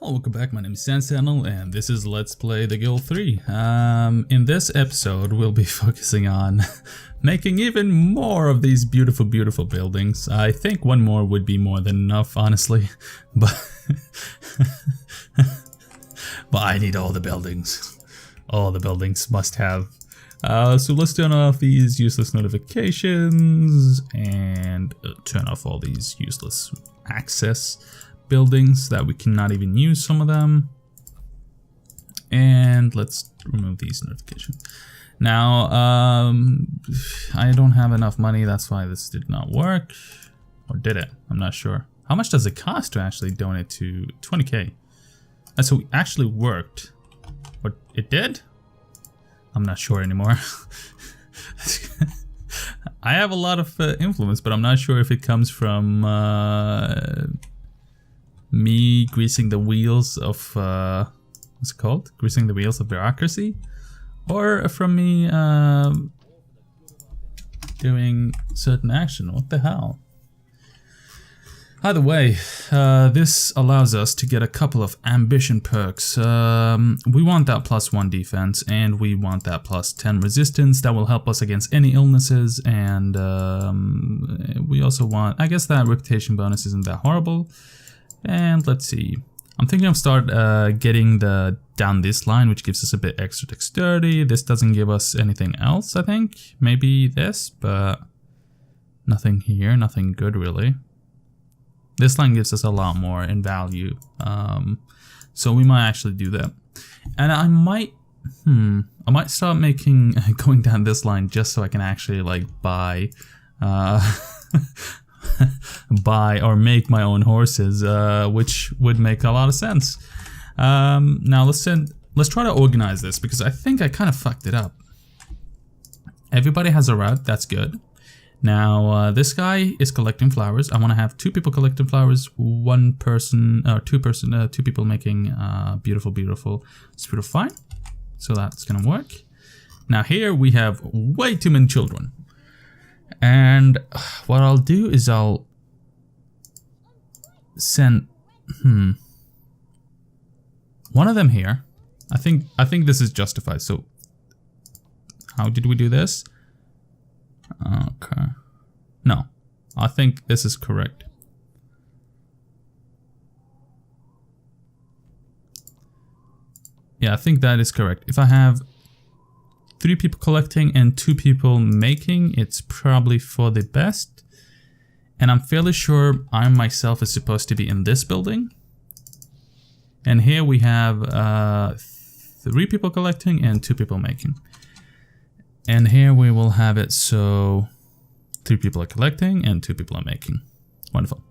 Hello, welcome back. My name is Sandsandal, and this is Let's Play the Guild 3. In this episode, we'll be focusing on making even more of these beautiful, beautiful buildings. I think one more would be more than enough, honestly, but but I need all the buildings. All the buildings must have. So let's turn off these useless notifications and turn off all these useless access buildings that we cannot even use, some of them, and let's remove these notifications. Now I don't have enough money, that's why this did not work, or did it? I'm not sure. How much does it cost to actually donate to 20k? So it actually worked, but it did? I'm not sure anymore. I have a lot of influence, but I'm not sure if it comes from me greasing the wheels of what's it called? Greasing the wheels of bureaucracy, or from me doing certain action. What the hell? Either way, this allows us to get a couple of ambition perks. We want that +1 defense, and we want that +10 resistance. That will help us against any illnesses, and we also want, I guess that reputation bonus isn't that horrible. And let's see, I'm thinking of start getting the down this line, which gives us a bit extra dexterity. This doesn't give us anything else, I think. Maybe this, but nothing here, nothing good really. This line gives us a lot more in value, so we might actually do that. And I might start making going down this line just so I can actually like buy buy or make my own horses, which would make a lot of sense. Now let's try to organize this, because I think I kind of fucked it up. Everybody has a route, that's good. Now this guy is collecting flowers. I want to have 2 people collecting flowers, 1 person, or 2 people making beautiful spirit fine. So that's gonna work. Now here we have way too many children. And what I'll do is I'll send one of them here. I think this is justified. So how did we do this? Okay. No, I think this is correct. Yeah, I think that is correct. If I have 3 people collecting and 2 people making, it's probably for the best. And I'm fairly sure I myself is supposed to be in this building. And here we have 3 people collecting and 2 people making. And here we will have it so 3 people are collecting and 2 people are making. Wonderful.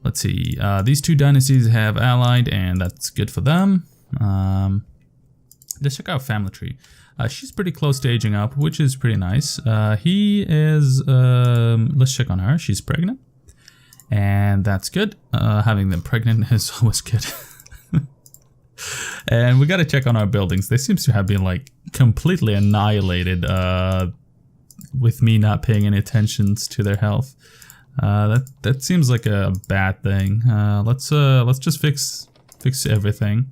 Let's see. These 2 dynasties have allied, and that's good for them. Let's check out family tree. She's pretty close to aging up, which is pretty nice. He is, let's check on her. She's pregnant, and that's good. Having them pregnant is always good. And we gotta check on our buildings. They seem to have been like completely annihilated with me not paying any attention to their health. That seems like a bad thing. Let's just fix everything.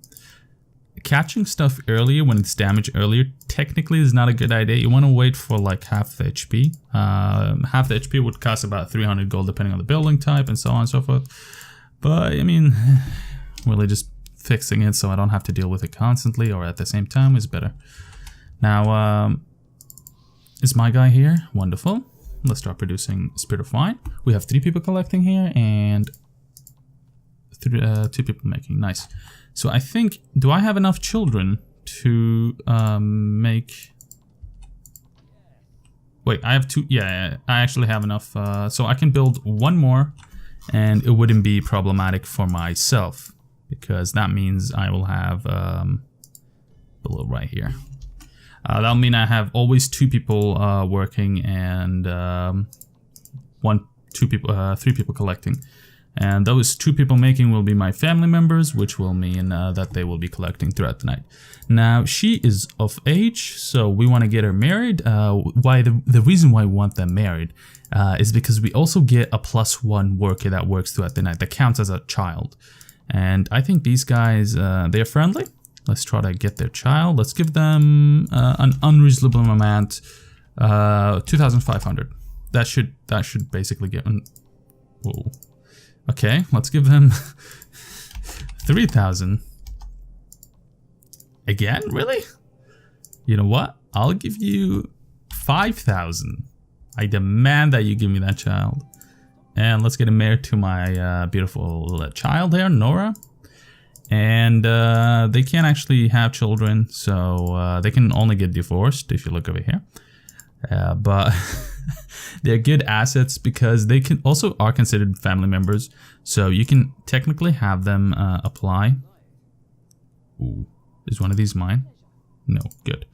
Catching stuff earlier when it's damaged earlier technically is not a good idea. You want to wait for like half the HP. Half the HP would cost about 300 gold depending on the building type and so on and so forth. But I mean, really just fixing it so I don't have to deal with it constantly or at the same time is better. Now, is my guy here? Wonderful. Let's start producing spirit of wine. We have 3 people collecting here and 2 people making. Nice. So I think, do I have enough children to make... Wait, I have 2, yeah, I actually have enough, so I can build 1 more and it wouldn't be problematic for myself, because that means I will have below right here. That'll mean I have always 2 people working and 3 people collecting. And those 2 people making will be my family members, which will mean that they will be collecting throughout the night. Now, she is of age, so we want to get her married. The reason why we want them married is because we also get a +1 worker that works throughout the night, that counts as a child. And I think these guys, they're friendly. Let's try to get their child. Let's give them an unreasonable amount, 2,500. That should basically get. Whoa. Okay, let's give them 3,000. Again, really? You know what? I'll give you 5,000. I demand that you give me that child. And let's get him married to my beautiful child there, Nora. And they can't actually have children, so they can only get divorced if you look over here. But they're good assets because they can also are considered family members. So you can technically have them apply. Ooh, is one of these mine? No, good.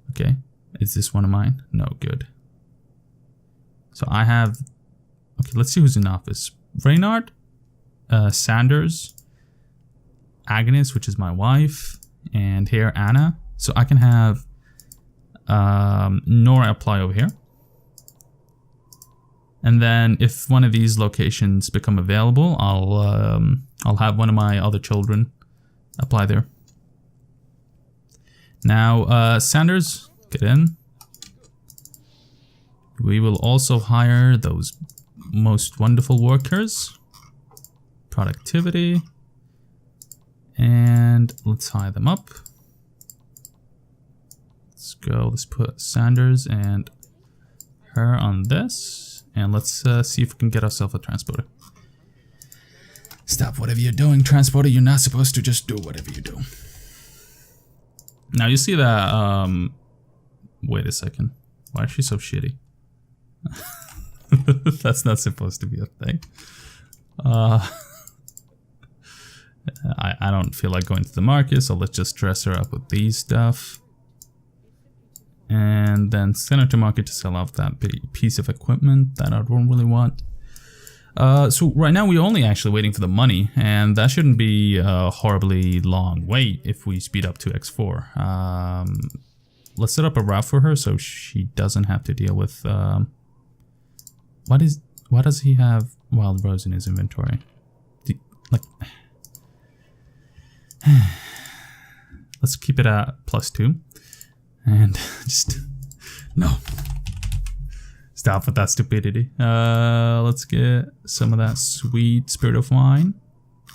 Okay, is this one of mine? No, good. So I have. Okay, let's see who's in office. Reynard, Sanders, Agnes, which is my wife, and here Anna. So I can have Nora apply over here. And then if one of these locations become available, I'll have one of my other children apply there. Now, Sanders, get in. We will also hire those most wonderful workers. Productivity. And let's hire them up. Let's go. Let's put Sanders and her on this. And let's see if we can get ourselves a transporter. Stop whatever you're doing, transporter. You're not supposed to just do whatever you do. Now you see that, wait a second. Why is she so shitty? That's not supposed to be a thing. I don't feel like going to the market, so let's just dress her up with these stuff. And then send her to market to sell off that piece of equipment that I don't really want. So right now we're only actually waiting for the money, and that shouldn't be a horribly long wait if we speed up to X4. Let's set up a route for her so she doesn't have to deal with... What does he have wild rose in his inventory? Let's keep it at +2. And just... No. Stop with that stupidity. Let's get some of that sweet spirit of wine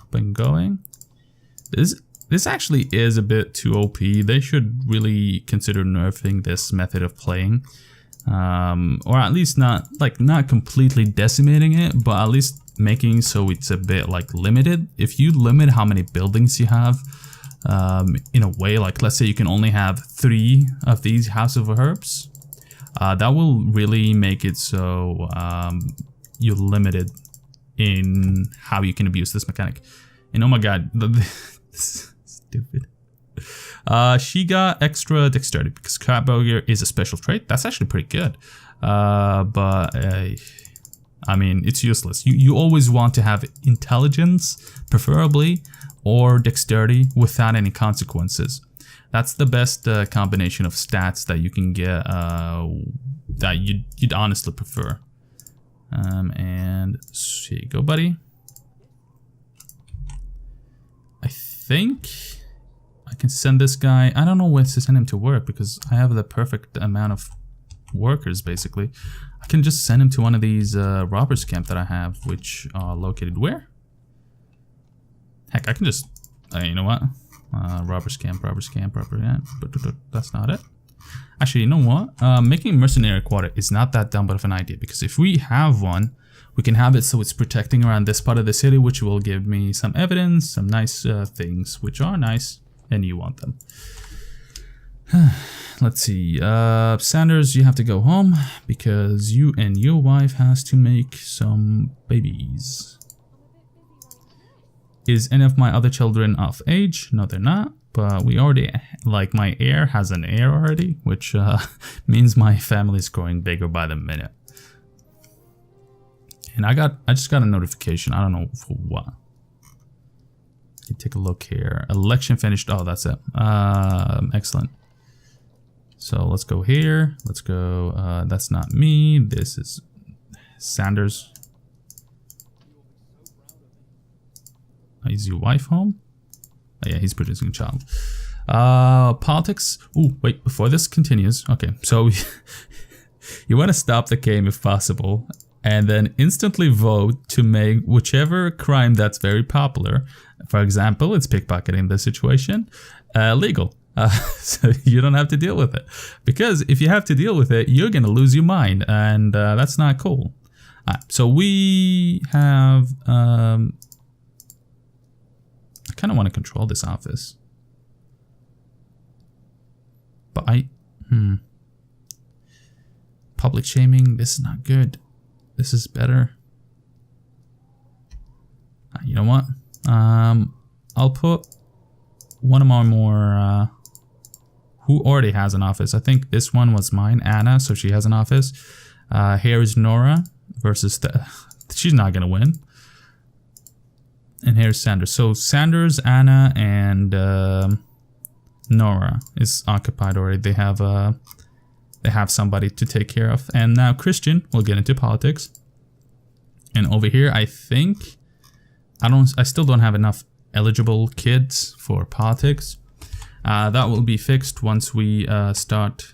up and going. This actually is a bit too OP. They should really consider nerfing this method of playing. Or at least not completely decimating it, but at least making so it's a bit like limited. If you limit how many buildings you have, in a way, like let's say you can only have 3 of these House of Herbs, that will really make it so you're limited in how you can abuse this mechanic. And oh my god, this is stupid. She got extra dexterity because Crab Burger is a special trait. That's actually pretty good. But I mean, it's useless. You always want to have intelligence, preferably, or dexterity without any consequences. That's the best combination of stats that you can get that you'd honestly prefer. And here you go, buddy. I think I can send this guy. I don't know where to send him to work because I have the perfect amount of workers, basically. I can just send him to one of these robbers camp that I have, which are located where? Heck, I can just, you know what? Robbers camp, yeah. But that's not it. Actually, you know what? Making a mercenary quarter is not that dumb of an idea, because if we have one, we can have it so it's protecting around this part of the city, which will give me some evidence, some nice things, which are nice, and you want them. Let's see. Sanders, you have to go home because you and your wife has to make some babies. Is any of my other children of age? No, they're not. But we already, like, my heir has an heir already, which means my family is growing bigger by the minute. And I just got a notification. I don't know for what. You take a look here. Election finished. Oh, that's it. Excellent. So let's go here. Let's go. That's not me. This is Sanders. Is your wife home? Oh, yeah, he's producing a child. Politics. Oh, wait, before this continues. Okay, so you want to stop the game if possible, and then instantly vote to make whichever crime that's very popular, for example, it's pickpocketing in this situation, legal. So you don't have to deal with it. Because if you have to deal with it, you're going to lose your mind, and that's not cool. So we have... I kind of want to control this office. But public shaming, this is not good. This is better. You know what? I'll put one of my more... who already has an office. I think this one was mine, Anna, so she has an office. Here is Nora versus... she's not going to win. And here's Sanders. So Sanders, Anna, and Nora is occupied already. They have somebody to take care of. And now Christian will get into politics. And over here, I think I still don't have enough eligible kids for politics. That will be fixed once we start.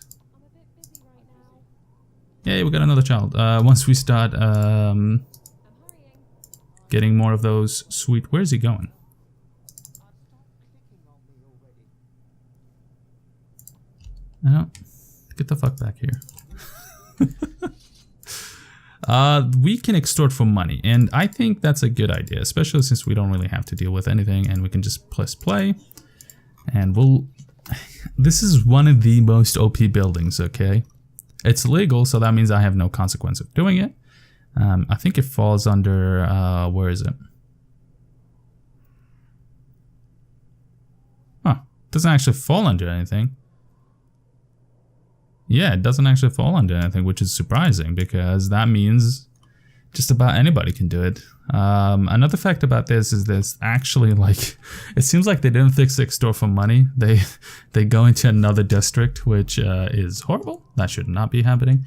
Yay, we got another child. Once we start getting more of those sweet... Where's he going? No, get the fuck back here. We can extort for money, and I think that's a good idea, especially since we don't really have to deal with anything, and we can just press play, and we'll... This is one of the most OP buildings, okay? It's legal, so that means I have no consequence of doing it. I think it falls under... where is it? Huh, doesn't actually fall under anything. Yeah, it doesn't actually fall under anything, which is surprising because that means just about anybody can do it. Another fact about this is there's actually like, it seems like they didn't fix extort for money. They go into another district, which is horrible. That should not be happening.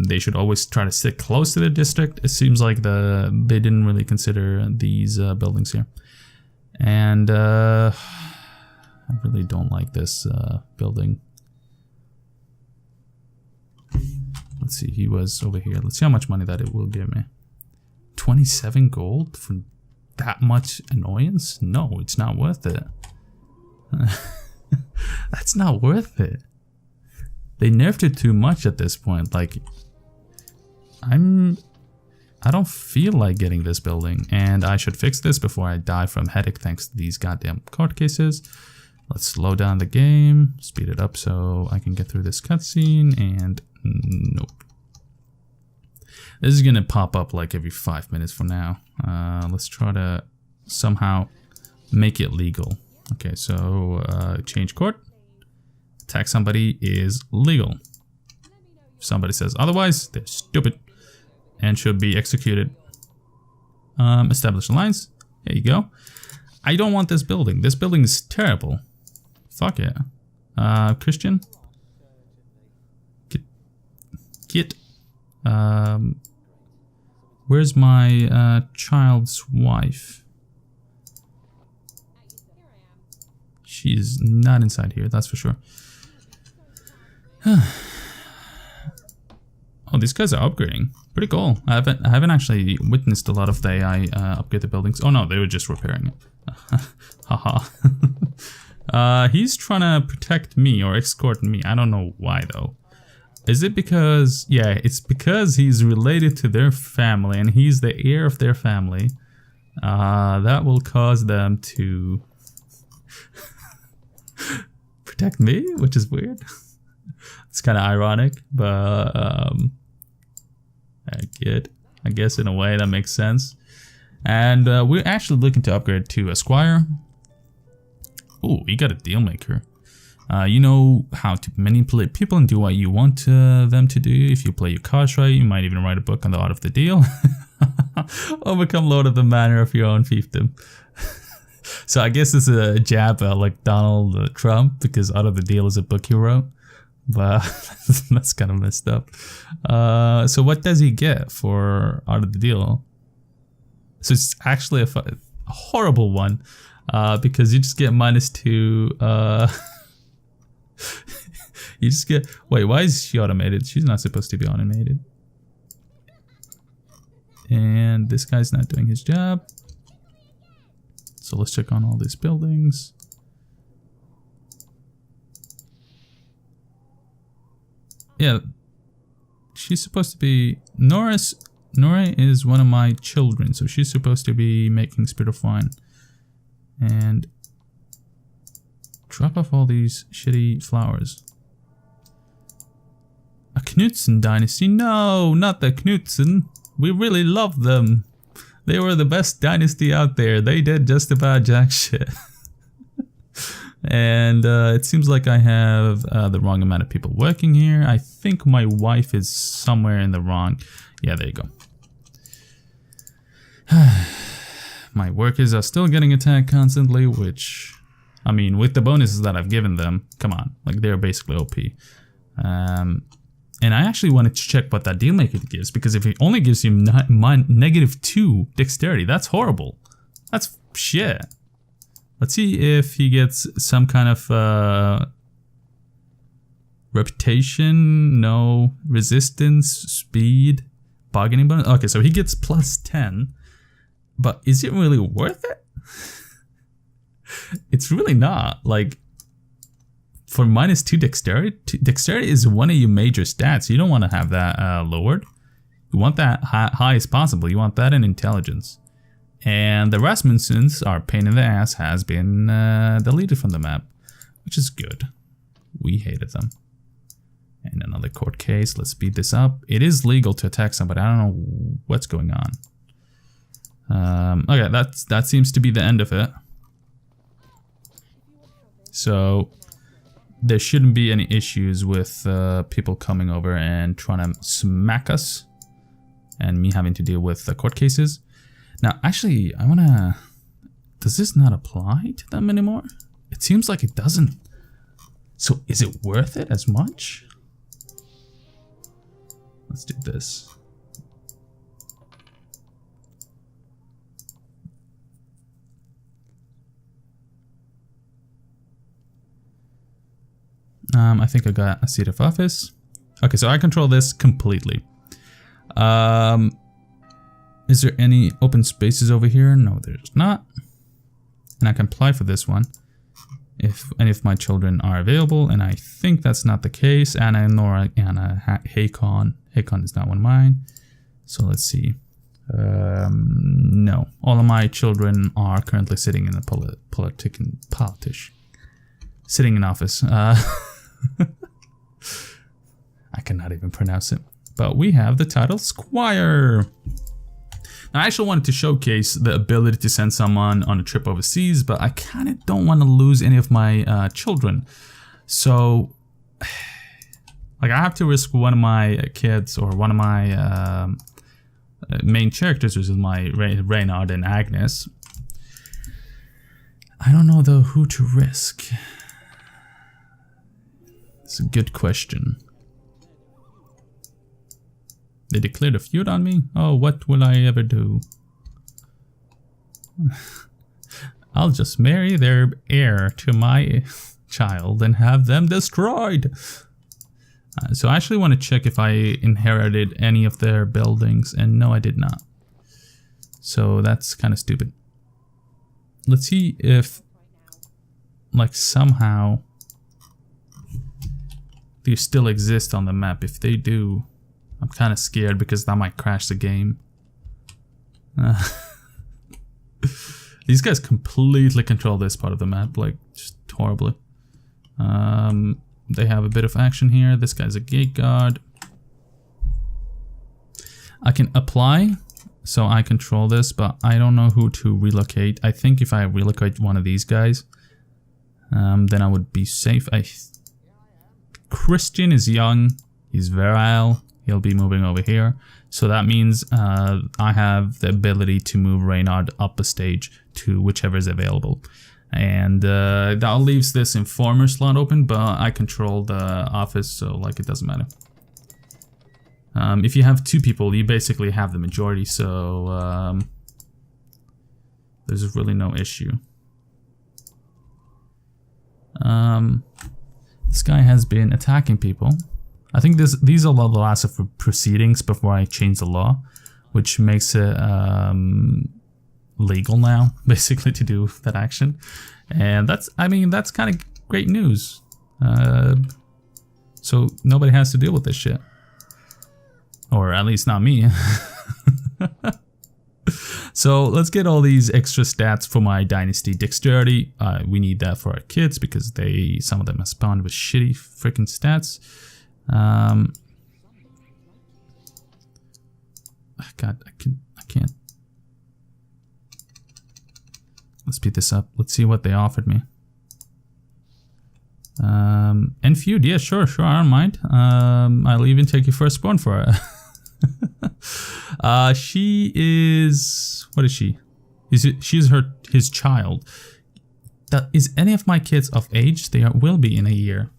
They should always try to sit close to their district. It seems like they didn't really consider these buildings here. And I really don't like this building. Let's see, he was over here. Let's see how much money that it will give me. 27 gold for that much annoyance? No, it's not worth it. That's not worth it. They nerfed it too much at this point. Like, I don't feel like getting this building, and I should fix this before I die from headache thanks to these goddamn court cases. Let's slow down the game, speed it up so I can get through this cutscene, and nope. This is gonna pop up like every 5 minutes from now. Let's try to somehow make it legal. Okay, so change court. Attack somebody is legal. If somebody says otherwise, they're stupid and should be executed. Establish alliance. There you go. I don't want this building. This building is terrible. Fuck it. Christian? Get. Where's my child's wife? She's not inside here, that's for sure. Oh, these guys are upgrading. Pretty cool. I haven't actually witnessed a lot of the AI upgrade the buildings. Oh no, they were just repairing it. Haha. He's trying to protect me or escort me. I don't know why though. Is it because... Yeah, it's because he's related to their family and he's the heir of their family. That will cause them to protect me, which is weird. It's kind of ironic, but I guess in a way that makes sense. And we're actually looking to upgrade to a squire. Oh, you got a deal maker. You know how to manipulate people and do what you want them to do. If you play your cards right, you might even write a book on the art of the deal. Or become lord of the manor of your own fiefdom. So I guess it's a jab at like Donald Trump, because Art of the Deal is a book he wrote. But that's kind of messed up. So what does he get for Art of the Deal? So it's actually a horrible one. Because you just get -2. You just get... Wait, why is she automated? She's not supposed to be automated. And this guy's not doing his job. So let's check on all these buildings. Yeah. She's supposed to be... Nora is one of my children, so she's supposed to be making Spirit of Wine. And drop off all these shitty flowers. A Knudsen dynasty? No, not the Knudsen. We really love them. They were the best dynasty out there. They did just about jack shit. And it seems like I have the wrong amount of people working here. I think my wife is somewhere in the wrong. Yeah, there you go. My workers are still getting attacked constantly, which, I mean, with the bonuses that I've given them, come on, like they're basically OP. And I actually wanted to check what that Dealmaker gives, because if it only gives you -2 dexterity, that's horrible. That's shit. Let's see if he gets some kind of reputation, no, resistance, speed, bargaining bonus. Okay, so he gets +10, but is it really worth it? It's really not. Like, for -2 dexterity, dexterity is one of your major stats. You don't want to have that lowered. You want that high as possible. You want that in intelligence. And the Rasmussens, our pain in the ass, has been deleted from the map, which is good. We hated them. And another court case. Let's speed this up. It is legal to attack somebody. I don't know what's going on. Okay, that seems to be the end of it. So there shouldn't be any issues with people coming over and trying to smack us, and me having to deal with the court cases. Now, actually, I wanna... Does this not apply to them anymore? It seems like it doesn't. So is it worth it as much? Let's do this. I think I got a seat of office. Okay, so I control this completely. Is there any open spaces over here? No, there's not. And I can apply for this one if any of my children are available, and I think that's not the case. Anna, Nora, Anna, Hakon. Hakon is not one of mine. So let's see. No, all of my children are currently sitting in the politician. Sitting in office. I cannot even pronounce it. But we have the title Squire. Now, I actually wanted to showcase the ability to send someone on a trip overseas, but I kind of don't want to lose any of my children. So, like, I have to risk one of my kids or one of my main characters, which is my Reynard and Agnes. I don't know, though, who to risk. It's a good question. They declared a feud on me? Oh, what will I ever do? I'll just marry their heir to my child and have them destroyed. So I actually want to check if I inherited any of their buildings, and no, I did not. So that's kind of stupid. Let's see if, like, somehow they still exist on the map. If they do, I'm kind of scared because that might crash the game. These guys completely control this part of the map, like, just horribly. They have a bit of action here. This guy's a gate guard. I can apply, so I control this, but I don't know who to relocate. I think if I relocate one of these guys, then I would be safe. Christian is young, he's virile, he'll be moving over here. So that means I have the ability to move Reynard up a stage to whichever is available. And that leaves this informer slot open, but I control the office, so like it doesn't matter. If you have two people, you basically have the majority, so There's really no issue. This guy has been attacking people. I think these are the last of the proceedings before I change the law, which makes it legal now, basically, to do that action. And that's, I mean, that's kind of great news. So nobody has to deal with this shit. Or at least not me. So let's get all these extra stats for my dynasty dexterity. We need that for our kids because some of them have spawned with shitty freaking stats. God, I can't. Let's speed this up. Let's see what they offered me. And feud, yeah, sure, I don't mind. I'll even take your firstborn for it. She is, what is she? She's his child. Is any of my kids of age? They will be in a year.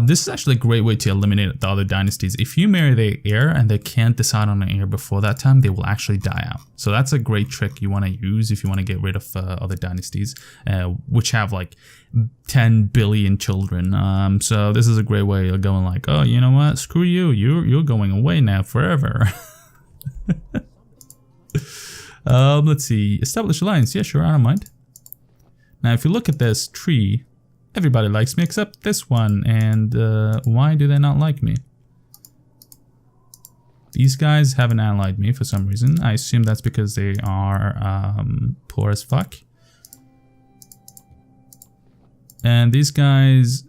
This is actually a great way to eliminate the other dynasties. If you marry the heir and they can't decide on an heir before that time, they will actually die out. So that's a great trick you want to use if you want to get rid of other dynasties, which have like 10 billion children. So this is a great way of going like, oh, you know what? Screw you. You're going away now forever. Let's see. Establish alliance. Yeah, sure. I don't mind. Now, if you look at this tree, everybody likes me except this one. And why do they not like me? These guys haven't allied me for some reason. I assume that's because they are poor as fuck. And these guys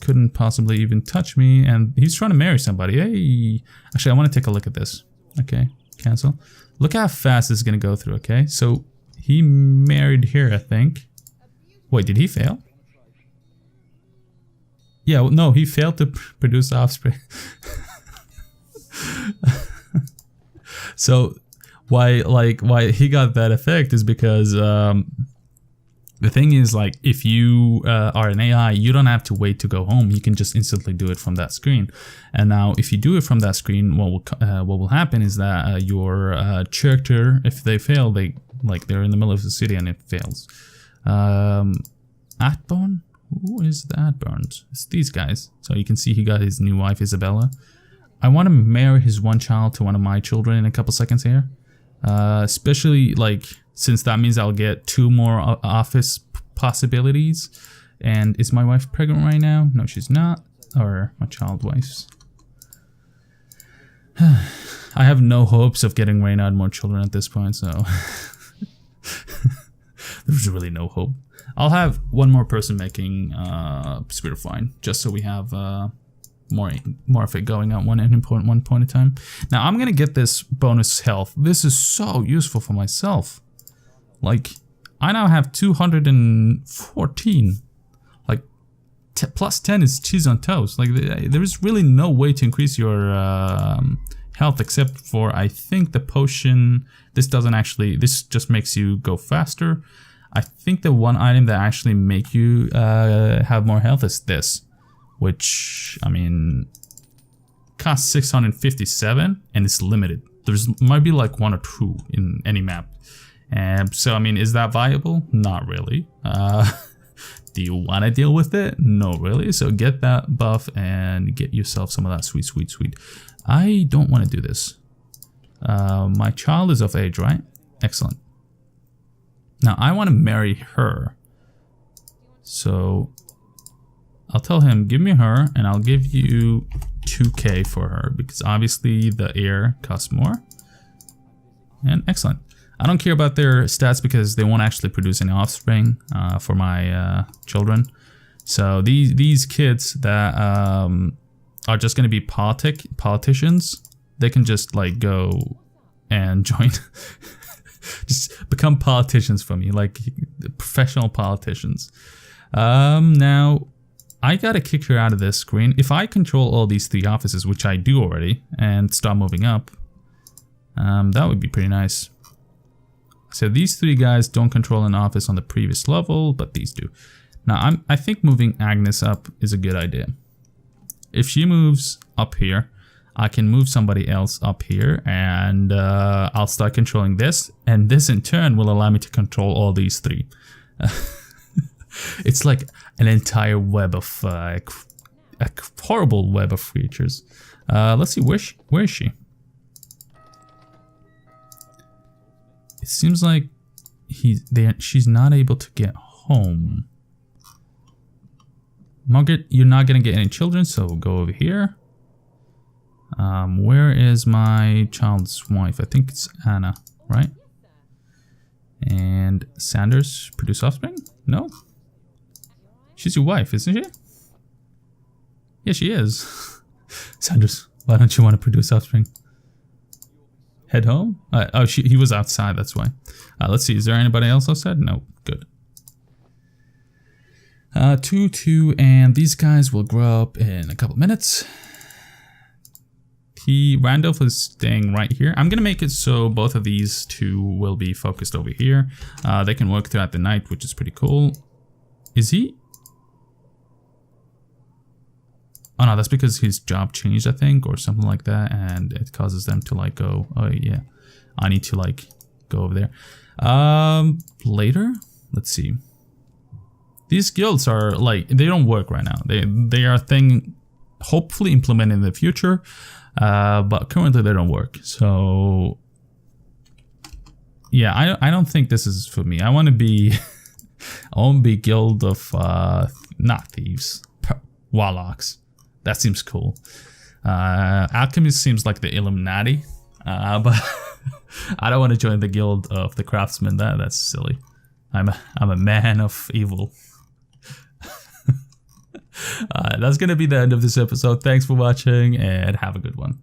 couldn't possibly even touch me. And he's trying to marry somebody. Hey, actually, I want to take a look at this. Okay, cancel. Look how fast this is going to go through, okay? So he married here, I think. Wait, did he fail? Yeah, well, no, he failed to produce offspring. So why he got that effect is because the thing is, like, if you are an AI, you don't have to wait to go home. You can just instantly do it from that screen. And now, if you do it from that screen, what will happen is that your character, if they fail, they're in the middle of the city and it fails. Atburn? Who is the Atburns? It's these guys. So you can see he got his new wife, Isabella. I want to marry his one child to one of my children in a couple seconds here. Especially, like, since that means I'll get 2 more office possibilities. And is my wife pregnant right now? No, she's not. Or my child wife's. I have no hopes of getting Reynard more children at this point, so there's really no hope. I'll have one more person making Spirit of Wine, just so we have more of it going at one point in time. Now I'm gonna get this bonus health. This is so useful for myself. Like, I now have 214. Like, plus 10 is cheese on toast. Like, there is really no way to increase your health except for, I think, the potion. This doesn't actually, this just makes you go faster. I think the one item that actually make you have more health is this, which, I mean, costs 657 and it's limited. There's might be like 1 or 2 in any map. So, I mean, is that viable? Not really. Do you want to deal with it? No, really. So get that buff and get yourself some of that sweet, sweet, sweet. I don't want to do this. My child is of age, right? Excellent. Now, I want to marry her. So I'll tell him, give me her, and I'll give you 2k for her, because obviously the heir costs more. And excellent. I don't care about their stats because they won't actually produce any offspring for my children. So these kids that are just going to be politicians, they can just like go and join, just become politicians for me, like professional politicians. Now, I gotta kick her out of this screen. If I control all these 3 offices, which I do already, and start moving up, that would be pretty nice. So these 3 guys don't control an office on the previous level, but these do. Now, I think moving Agnes up is a good idea. If she moves up here, I can move somebody else up here, and I'll start controlling this, and this in turn will allow me to control all these three. It's like an entire web of a horrible web of creatures. Let's see, where is she? It seems like she's not able to get home. Margaret, you're not gonna get any children, so we'll go over here. Where is my child's wife? I think it's Anna, right? And Sanders, produce offspring? No? She's your wife, isn't she? Yeah, she is. Sanders, why don't you want to produce offspring? Head home? Oh, he was outside, that's why. Let's see, is there anybody else outside? No, good. 2, and these guys will grow up in a couple minutes. Randolph is staying right here. I'm gonna make it so both of these two will be focused over here. They can work throughout the night, which is pretty cool. Is he? Oh no, that's because his job changed, I think, or something like that, and it causes them to like go, oh yeah, I need to like go over there. Later, let's see. These guilds are like, they don't work right now. They are a thing hopefully implemented in the future, but currently they don't work. So yeah, I don't think this is for me. I want to be guild of not thieves, warlocks. That seems cool. Alchemist seems like the Illuminati, but I don't want to join the guild of the craftsmen. That's silly. I'm a man of evil. That's gonna be the end of this episode. Thanks for watching and have a good one.